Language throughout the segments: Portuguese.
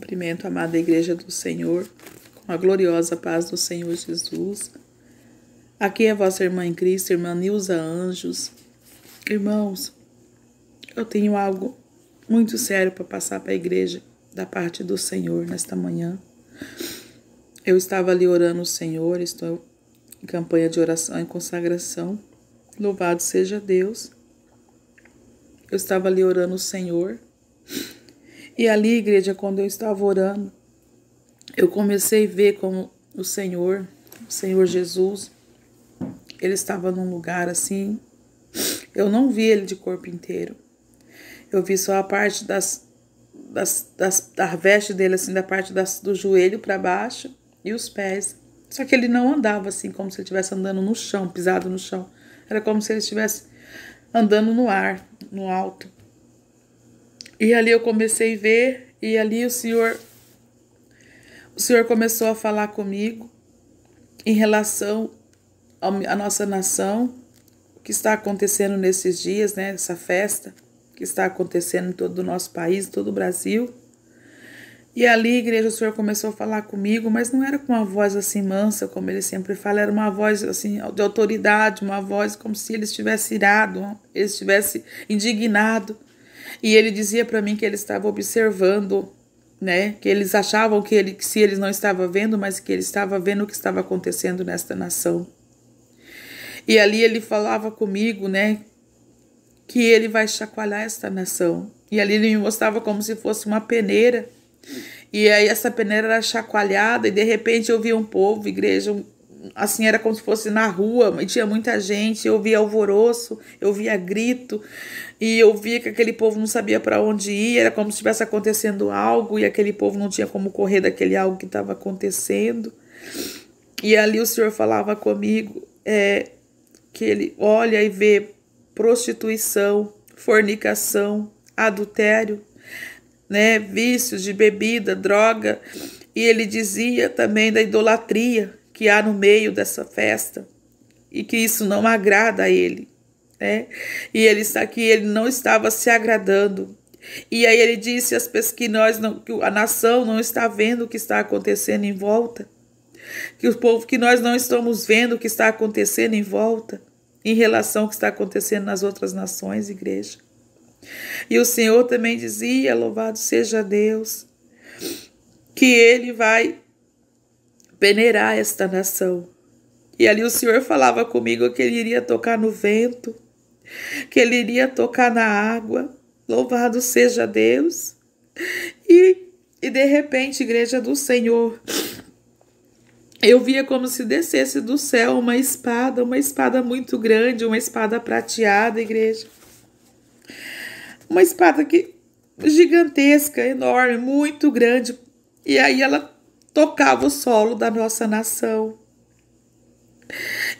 Cumprimento a amada Igreja do Senhor, com a gloriosa paz do Senhor Jesus. Aqui é a vossa irmã em Cristo, irmã Nilza Anjos. Irmãos, eu tenho algo muito sério para passar para a igreja da parte do Senhor nesta manhã. Eu estava ali orando o Senhor, estou em campanha de oração e consagração. Louvado seja Deus. Eu estava ali orando o Senhor. E ali, igreja, quando eu estava orando, eu comecei a ver como o Senhor Jesus, ele estava num lugar assim. Eu não vi ele de corpo inteiro. Eu vi só a parte da veste dele, assim, da parte do joelho para baixo e os pés. Só que ele não andava assim, como se ele estivesse andando no chão, pisado no chão. Era como se ele estivesse andando no ar, no alto. E ali eu comecei a ver, e ali o Senhor começou a falar comigo em relação à nossa nação, o que está acontecendo nesses dias, né? Essa festa que está acontecendo em todo o nosso país, todo o Brasil. E ali, igreja, o Senhor começou a falar comigo, mas não era com uma voz assim mansa, como ele sempre fala, era uma voz assim de autoridade, uma voz como se ele estivesse irado, ele estivesse indignado. E ele dizia para mim que ele estava observando, né? Que eles achavam que se eles não estavam vendo, mas que ele estava vendo o que estava acontecendo nesta nação. E ali ele falava comigo, né? Que ele vai chacoalhar esta nação. E ali ele me mostrava como se fosse uma peneira. E aí essa peneira era chacoalhada e de repente eu via um povo, igreja, assim, era como se fosse na rua, e tinha muita gente, eu via alvoroço, eu via grito, e eu via que aquele povo não sabia para onde ir, era como se estivesse acontecendo algo, e aquele povo não tinha como correr daquele algo que estava acontecendo. E ali o Senhor falava comigo, que ele olha e vê prostituição, fornicação, adultério, né, vícios de bebida, droga, e ele dizia também da idolatria que há no meio dessa festa, e que isso não agrada a ele, né? E ele está aqui, ele não estava se agradando. E aí ele disse que a nação não está vendo o que está acontecendo em volta, que o povo, que nós não estamos vendo o que está acontecendo em volta, em relação ao que está acontecendo nas outras nações, igreja. E o Senhor também dizia, louvado seja Deus, que ele vai peneirar esta nação. E ali o Senhor falava comigo que ele iria tocar no vento, que ele iria tocar na água, louvado seja Deus. E de repente, igreja do Senhor, eu via como se descesse do céu uma espada muito grande, uma espada prateada, igreja. Uma espada gigantesca, enorme, muito grande. E aí ela tocava o solo da nossa nação.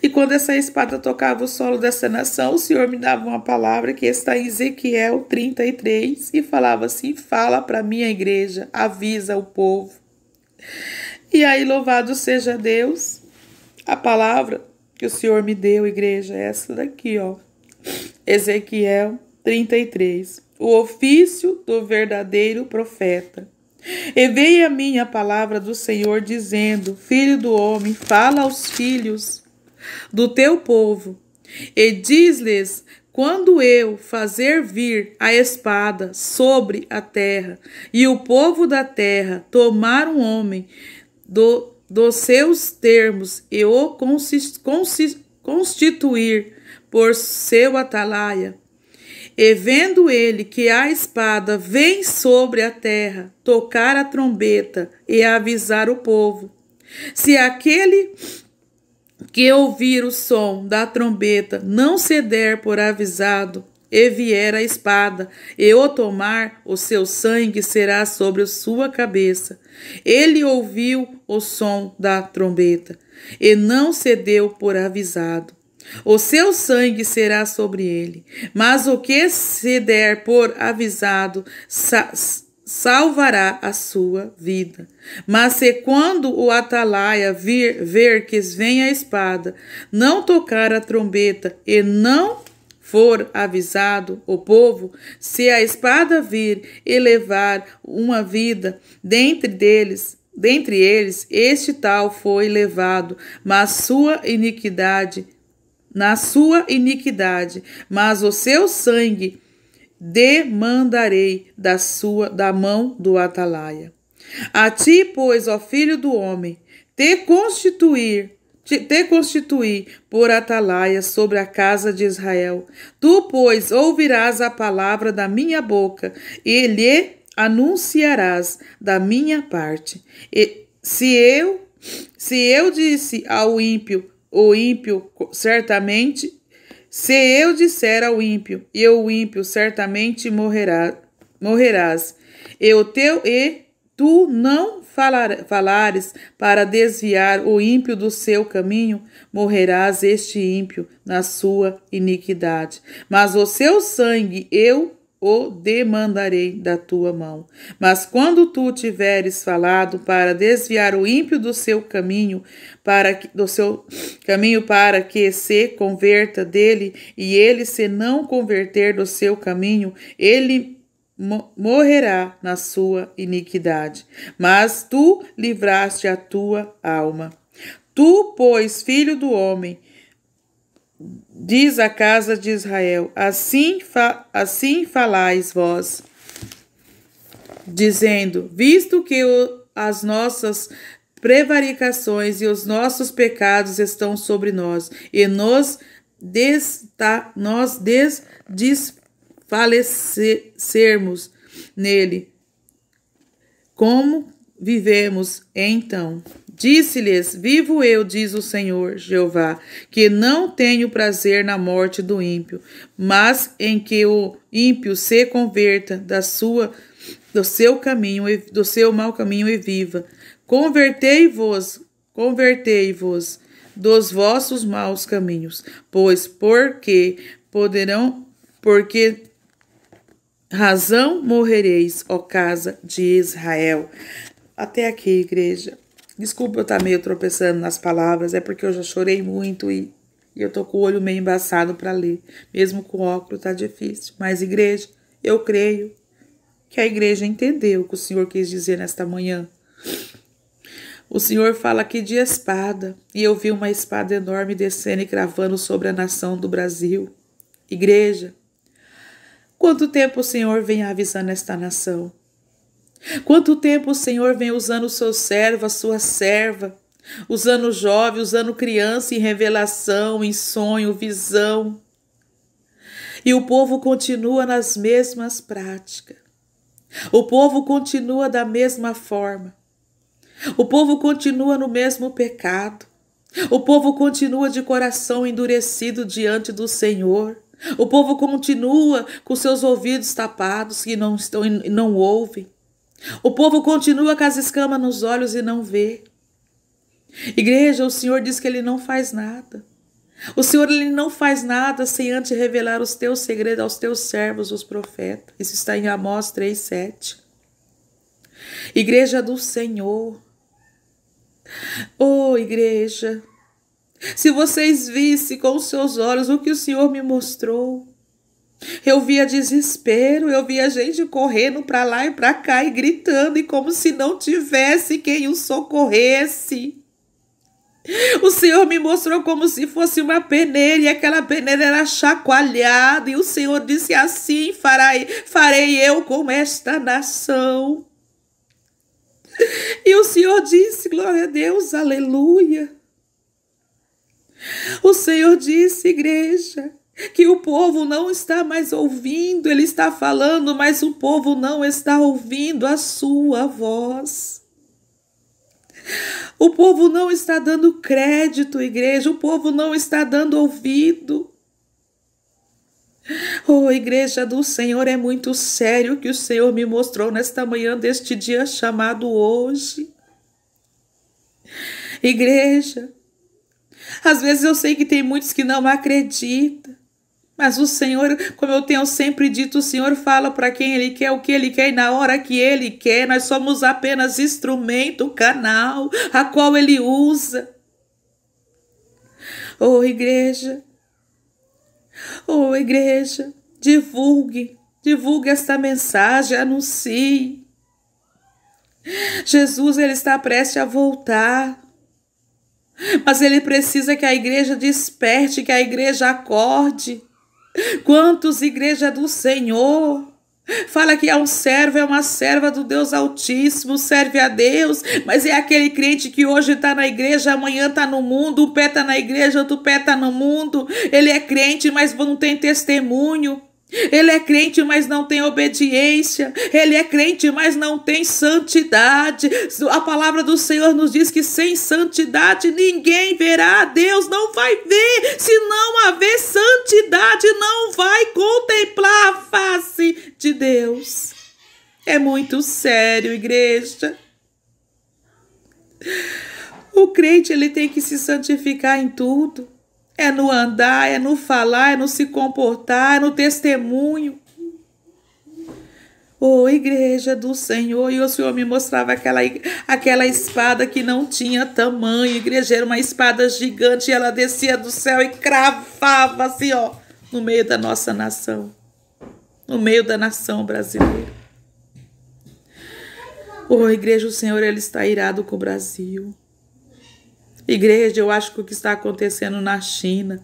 E quando essa espada tocava o solo dessa nação, o Senhor me dava uma palavra que está em Ezequiel 33 e falava assim: fala para minha igreja, avisa o povo. E aí, louvado seja Deus, a palavra que o Senhor me deu, igreja, é essa daqui, ó. Ezequiel 33. O ofício do verdadeiro profeta. E veio a mim a palavra do Senhor dizendo: filho do homem, fala aos filhos do teu povo e diz-lhes: quando eu fazer vir a espada sobre a terra e o povo da terra tomar um homem dos seus termos e o constituir por seu atalaia, e vendo ele que a espada vem sobre a terra, tocar a trombeta e avisar o povo. Se aquele que ouvir o som da trombeta não se der por avisado, e vier a espada, e o tomar, o seu sangue será sobre a sua cabeça. Ele ouviu o som da trombeta, e não se deu por avisado. O seu sangue será sobre ele, mas o que se der por avisado salvará a sua vida. Mas se quando o atalaia ver que vem a espada, não tocar a trombeta e não for avisado o povo, se a espada vir e levar uma vida dentre eles, este tal foi levado, mas na sua iniquidade, mas o seu sangue demandarei da mão do atalaia. A ti, pois, ó filho do homem, te constituí por atalaia sobre a casa de Israel. Tu, pois, ouvirás a palavra da minha boca e lhe anunciarás da minha parte. E se eu disse ao ímpio, o ímpio certamente, se eu disser ao ímpio, e o ímpio certamente morrerás, e tu não falares para desviar o ímpio do seu caminho, morrerás este ímpio na sua iniquidade. Mas o seu sangue eu o demandarei da tua mão. Mas quando tu tiveres falado para desviar o ímpio do seu caminho, para que se converta dele, e ele se não converter do seu caminho, ele morrerá na sua iniquidade. Mas tu livraste a tua alma. Tu, pois, filho do homem, diz a casa de Israel, assim falais vós, dizendo, visto que as nossas prevaricações e os nossos pecados estão sobre nós, e nós desfalecermos nele, como vivemos então? Disse-lhes, vivo eu, diz o Senhor Jeová, que não tenho prazer na morte do ímpio, mas em que o ímpio se converta do seu mau caminho e viva. Convertei-vos dos vossos maus caminhos, pois porque razão morrereis, ó casa de Israel. Até aqui, igreja. Desculpa eu estar meio tropeçando nas palavras, é porque eu já chorei muito e eu tô com o olho meio embaçado para ler. Mesmo com óculos tá difícil. Mas, igreja, eu creio que a igreja entendeu o que o Senhor quis dizer nesta manhã. O Senhor fala aqui de espada, e eu vi uma espada enorme descendo e cravando sobre a nação do Brasil. Igreja, quanto tempo o Senhor vem avisando esta nação? Quanto tempo o Senhor vem usando o seu servo, a sua serva, usando jovem, usando criança em revelação, em sonho, visão. E o povo continua nas mesmas práticas. O povo continua da mesma forma. O povo continua no mesmo pecado. O povo continua de coração endurecido diante do Senhor. O povo continua com seus ouvidos tapados e não ouvem. O povo continua com as escamas nos olhos e não vê. Igreja, o Senhor diz que Ele não faz nada. O Senhor, Ele não faz nada sem antes revelar os teus segredos aos teus servos, os profetas. Isso está em Amós 3:7. Igreja do Senhor. Oh, igreja, se vocês vissem com os seus olhos o que o Senhor me mostrou, eu via desespero, eu via gente correndo para lá e para cá e gritando, e como se não tivesse quem o socorresse. O Senhor me mostrou como se fosse uma peneira, e aquela peneira era chacoalhada, e o Senhor disse, assim farei eu com esta nação. E o Senhor disse, glória a Deus, aleluia. O Senhor disse, igreja, que o povo não está mais ouvindo, Ele está falando, mas o povo não está ouvindo a sua voz. O povo não está dando crédito, igreja, o povo não está dando ouvido. Oh, igreja do Senhor, é muito sério o que o Senhor me mostrou nesta manhã deste dia chamado hoje. Igreja, às vezes eu sei que tem muitos que não acreditam, mas o Senhor, como eu tenho sempre dito, o Senhor fala para quem Ele quer, o que Ele quer e na hora que Ele quer. Nós somos apenas instrumento, canal, a qual Ele usa. Oh, igreja, Oh, igreja, divulgue esta mensagem, anuncie. Jesus, ele está prestes a voltar, mas ele precisa que a igreja desperte, que a igreja acorde. Quantos igreja do Senhor fala que é um servo, é uma serva do Deus Altíssimo, serve a Deus, mas é aquele crente que hoje está na igreja, amanhã está no mundo, um pé está na igreja, outro pé está no mundo. Ele é crente, mas não tem testemunho. Ele é crente, mas não tem obediência. Ele é crente, mas não tem santidade. A palavra do Senhor nos diz que sem santidade ninguém verá a Deus, não vai ver. Se não haver santidade, não vai contemplar a face de Deus. É muito sério, igreja. O crente, ele tem que se santificar em tudo. É no andar, é no falar, é no se comportar, é no testemunho. Oh, igreja do Senhor, e o Senhor me mostrava aquela espada que não tinha tamanho. Igreja, era uma espada gigante, e ela descia do céu e cravava assim, ó, no meio da nossa nação. No meio da nação brasileira. Oh, igreja, o Senhor, ele está irado com o Brasil. Igreja, eu acho que o que está acontecendo na China,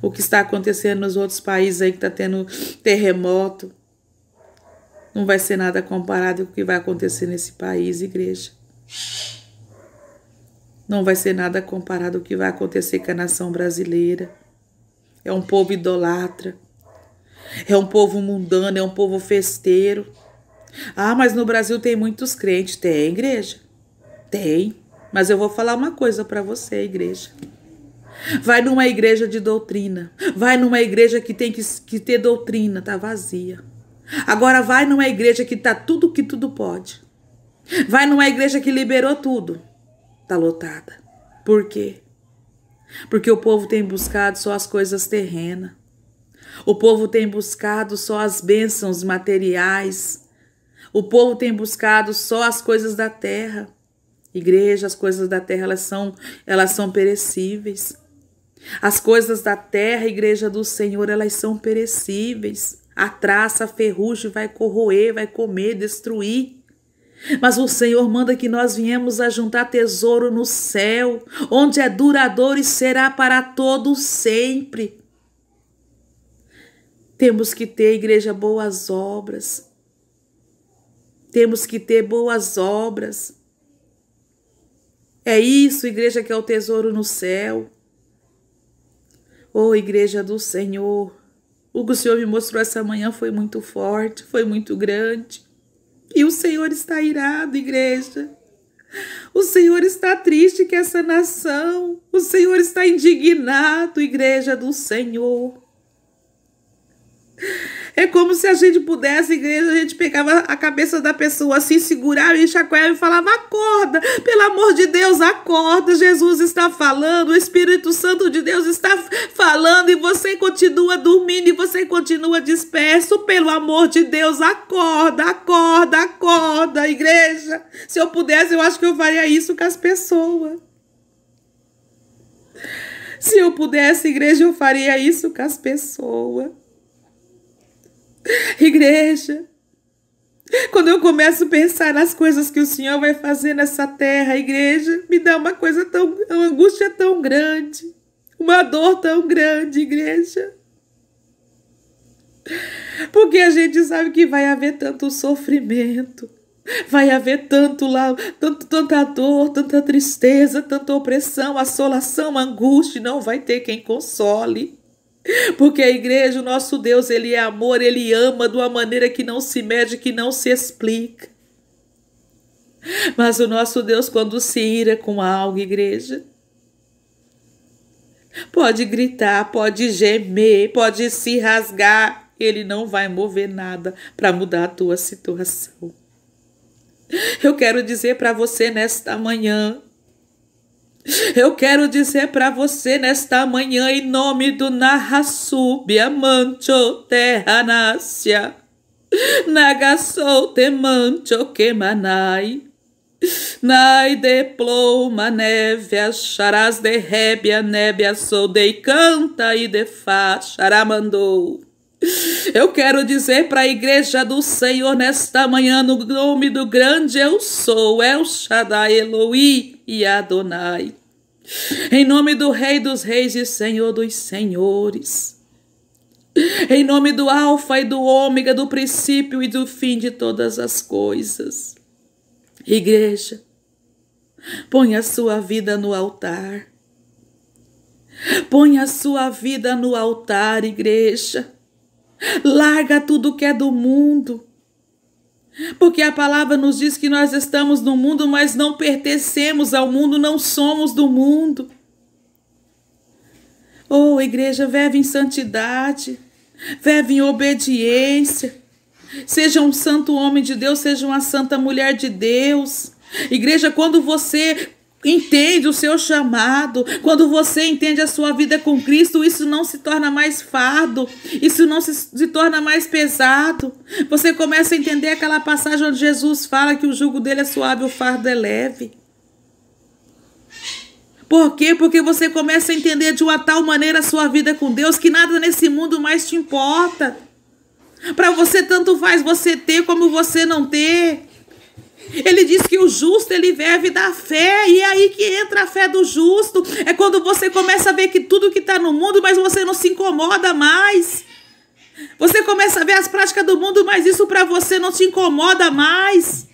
o que está acontecendo nos outros países aí que está tendo terremoto, não vai ser nada comparado com o que vai acontecer nesse país, igreja. Não vai ser nada comparado com o que vai acontecer com a nação brasileira. É um povo idolatra, é um povo mundano, é um povo festeiro. Ah, mas no Brasil tem muitos crentes. Tem, igreja? Tem. Mas eu vou falar uma coisa para você, igreja. Vai numa igreja de doutrina. Vai numa igreja que tem que ter doutrina, tá vazia. Agora vai numa igreja que tá tudo que tudo pode. Vai numa igreja que liberou tudo. Tá lotada. Por quê? Porque o povo tem buscado só as coisas terrenas. O povo tem buscado só as bênçãos materiais. O povo tem buscado só as coisas da terra. Igreja, as coisas da terra, elas são perecíveis. As coisas da terra, igreja do Senhor, elas são perecíveis. A traça, a ferrugem vai corroer, vai comer, destruir. Mas o Senhor manda que nós viemos a juntar tesouro no céu, onde é duradouro e será para todo sempre. Temos que ter, igreja, boas obras. Temos que ter boas obras. É isso, igreja, que é o tesouro no céu. Oh, igreja do Senhor, o que o Senhor me mostrou essa manhã foi muito forte, foi muito grande. E o Senhor está irado, igreja. O Senhor está triste com essa nação. O Senhor está indignado, igreja do Senhor. É como se a gente pudesse, igreja, a gente pegava a cabeça da pessoa assim, segurava e chacoalhava e falava: acorda, pelo amor de Deus, acorda, Jesus está falando, o Espírito Santo de Deus está falando e você continua dormindo e você continua disperso, pelo amor de Deus, acorda, acorda, acorda, igreja. Se eu pudesse, eu acho que eu faria isso com as pessoas. Se eu pudesse, igreja, eu faria isso com as pessoas. Igreja, quando eu começo a pensar nas coisas que o Senhor vai fazer nessa terra, igreja, me dá uma angústia tão grande, uma dor tão grande, igreja. Porque a gente sabe que vai haver tanto sofrimento, vai haver tanta dor, tanta tristeza, tanta opressão, assolação, angústia, não vai ter quem console. Porque a igreja, o nosso Deus, ele é amor, ele ama de uma maneira que não se mede, que não se explica. Mas o nosso Deus, quando se ira com algo, igreja, pode gritar, pode gemer, pode se rasgar, ele não vai mover nada para mudar a tua situação. Eu quero dizer para você nesta manhã, eu quero dizer para você nesta manhã, em nome do Nahasubia Mancho Terranácia, Nagasou Temancho Kemanai. Nai de ploma neve, charás de rébia, nébia sou de canta e de fá, charamandou. Eu quero dizer para a igreja do Senhor nesta manhã, no nome do grande eu sou, El Shaddai, Eloí e Adonai. Em nome do Rei dos Reis e Senhor dos Senhores. Em nome do Alfa e do Ômega, do princípio e do fim de todas as coisas. Igreja, põe a sua vida no altar. Põe a sua vida no altar, igreja. Larga tudo que é do mundo. Porque a palavra nos diz que nós estamos no mundo, mas não pertencemos ao mundo, não somos do mundo. Oh, igreja, vive em santidade, vive em obediência. Seja um santo homem de Deus, seja uma santa mulher de Deus. Igreja, quando você entende o seu chamado, quando você entende a sua vida com Cristo, isso não se torna mais fardo, isso não se torna mais pesado. Você começa a entender aquela passagem onde Jesus fala que o jugo dele é suave, o fardo é leve. Por quê? Porque você começa a entender de uma tal maneira a sua vida com Deus que nada nesse mundo mais te importa. Para você tanto faz você ter como você não ter. Ele diz que o justo, ele vive da fé, e é aí que entra a fé do justo. É quando você começa a ver que tudo que está no mundo, mas você não se incomoda mais. Você começa a ver as práticas do mundo, mas isso para você não te incomoda mais.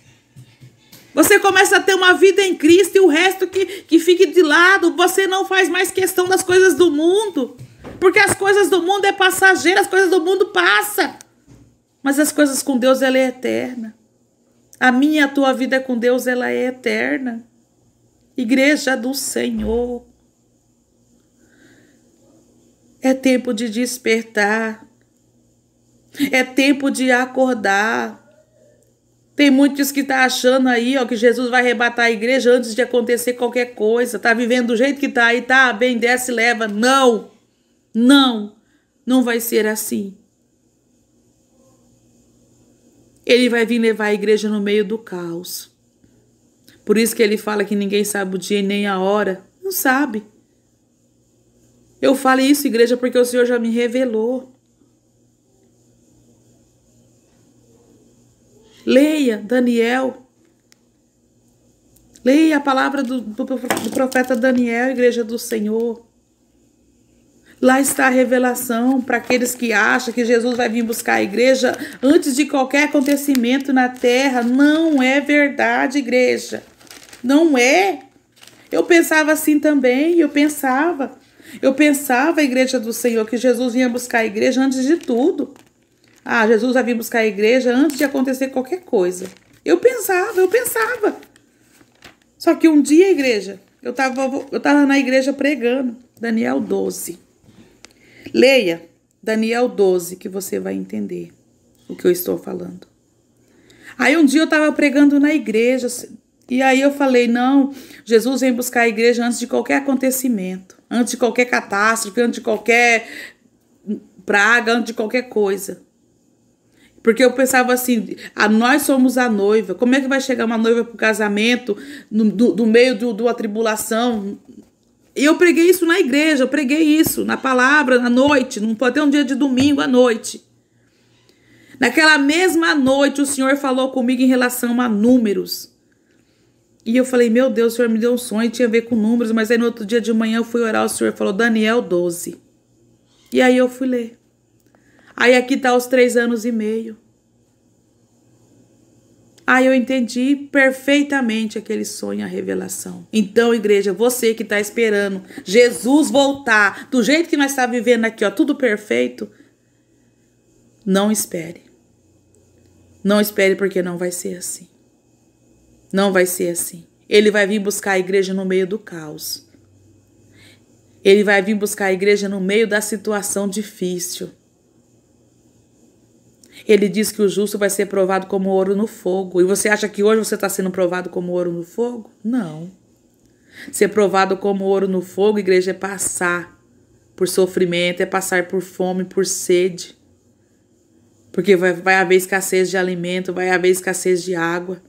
Você começa a ter uma vida em Cristo e o resto que fique de lado. Você não faz mais questão das coisas do mundo. Porque as coisas do mundo é passageira, as coisas do mundo passam. Mas as coisas com Deus, ela é eterna. A minha e a tua vida com Deus, ela é eterna. Igreja do Senhor. É tempo de despertar. É tempo de acordar. Tem muitos que estão achando aí, ó, que Jesus vai arrebatar a igreja antes de acontecer qualquer coisa. Tá vivendo do jeito que tá aí, tá bem, desce e leva. Não, não vai ser assim. Ele vai vir levar a igreja no meio do caos. Por isso que ele fala que ninguém sabe o dia e nem a hora. Não sabe. Eu falo isso, igreja, porque o Senhor já me revelou. Leia Daniel. Leia a palavra do profeta Daniel, igreja do Senhor. Lá está a revelação para aqueles que acham que Jesus vai vir buscar a igreja antes de qualquer acontecimento na terra. Não é verdade, igreja. Não é. Eu pensava assim também, eu pensava, igreja do Senhor, que Jesus vinha buscar a igreja antes de tudo. Ah, Jesus vai vir buscar a igreja antes de acontecer qualquer coisa. Eu pensava. Só que um dia, igreja, eu tava na igreja pregando, Daniel 12. Leia Daniel 12, que você vai entender o que eu estou falando. Aí um dia eu estava pregando na igreja, e aí eu falei, não, Jesus vem buscar a igreja antes de qualquer acontecimento, antes de qualquer catástrofe, antes de qualquer praga, antes de qualquer coisa. Porque eu pensava assim, nós somos a noiva, como é que vai chegar uma noiva para o casamento no meio de uma tribulação? E eu preguei isso na igreja, eu preguei isso na palavra, na noite, não pode ter um dia de domingo à noite. Naquela mesma noite, o Senhor falou comigo em relação a números. E eu falei, meu Deus, o Senhor me deu um sonho, tinha a ver com números, mas aí no outro dia de manhã eu fui orar, o Senhor falou, Daniel 12. E aí eu fui ler. Aí aqui está os 3 anos e meio. Aí eu entendi perfeitamente aquele sonho, a revelação. Então, igreja, você que está esperando Jesus voltar, do jeito que nós estamos vivendo aqui, ó, tudo perfeito, não espere. Não espere, porque não vai ser assim. Não vai ser assim. Ele vai vir buscar a igreja no meio do caos. Ele vai vir buscar a igreja no meio da situação difícil. Ele diz que o justo vai ser provado como ouro no fogo. E você acha que hoje você está sendo provado como ouro no fogo? Não. Ser provado como ouro no fogo, igreja, é passar por sofrimento, é passar por fome, por sede. Porque vai haver escassez de alimento, vai haver escassez de água.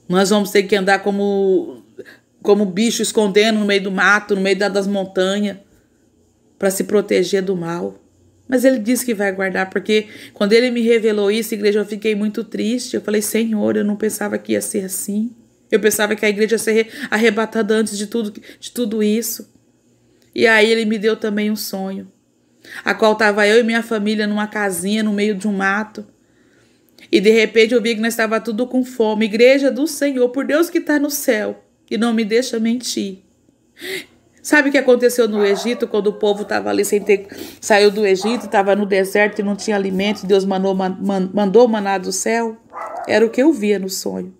Nós vamos ter que andar como bicho escondendo no meio do mato, no meio das montanhas, para se proteger do mal. Mas ele disse que vai guardar, porque quando ele me revelou isso, igreja, eu fiquei muito triste. Eu falei, Senhor, eu não pensava que ia ser assim. Eu pensava que a igreja ia ser arrebatada antes de tudo isso. E aí ele me deu também um sonho, a qual estava eu e minha família numa casinha no meio de um mato. E de repente eu vi que nós estava tudo com fome. Igreja do Senhor, por Deus que está no céu, e não me deixa mentir. Sabe o que aconteceu no Egito, quando o povo estava ali saiu do Egito, estava no deserto e não tinha alimento, Deus mandou maná do céu? Era o que eu via no sonho.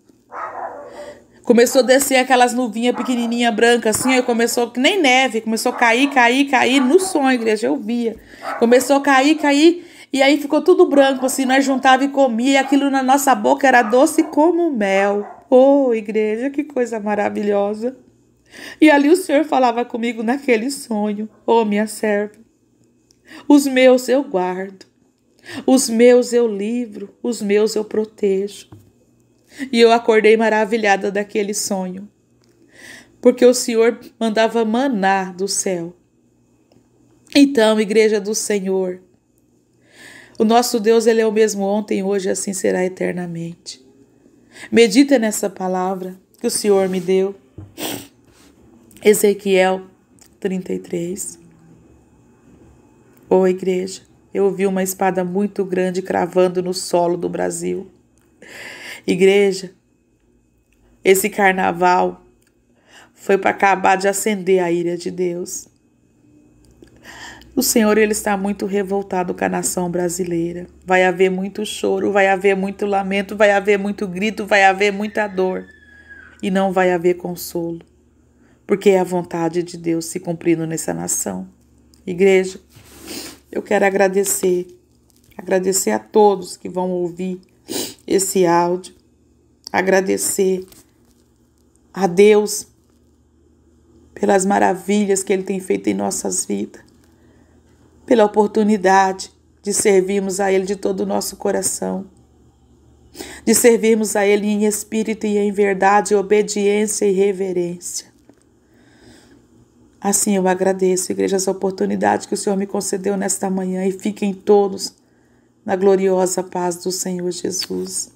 Começou a descer aquelas nuvinhas pequenininhas brancas, assim, aí começou que nem neve, começou a cair no sonho, igreja, eu via. Começou a cair, e aí ficou tudo branco, assim, nós juntava e comia, e aquilo na nossa boca era doce como mel. Oh, igreja, que coisa maravilhosa. E ali o Senhor falava comigo naquele sonho, oh, minha serva, os meus eu guardo, os meus eu livro, os meus eu protejo. E eu acordei maravilhada daquele sonho, porque o Senhor mandava maná do céu. Então, igreja do Senhor, o nosso Deus, ele é o mesmo ontem, hoje, assim será eternamente. Medita nessa palavra que o Senhor me deu. Ezequiel 33. Ô igreja, eu vi uma espada muito grande cravando no solo do Brasil. Igreja, esse carnaval foi para acabar de acender a ira de Deus. O Senhor, ele está muito revoltado com a nação brasileira. Vai haver muito choro, vai haver muito lamento, vai haver muito grito, vai haver muita dor. E não vai haver consolo, porque é a vontade de Deus se cumprindo nessa nação. Igreja, eu quero agradecer a todos que vão ouvir esse áudio, agradecer a Deus pelas maravilhas que Ele tem feito em nossas vidas, pela oportunidade de servirmos a Ele de todo o nosso coração, de servirmos a Ele em espírito e em verdade, obediência e reverência. Assim eu agradeço, igreja, essa oportunidade que o Senhor me concedeu nesta manhã, e fiquem todos na gloriosa paz do Senhor Jesus.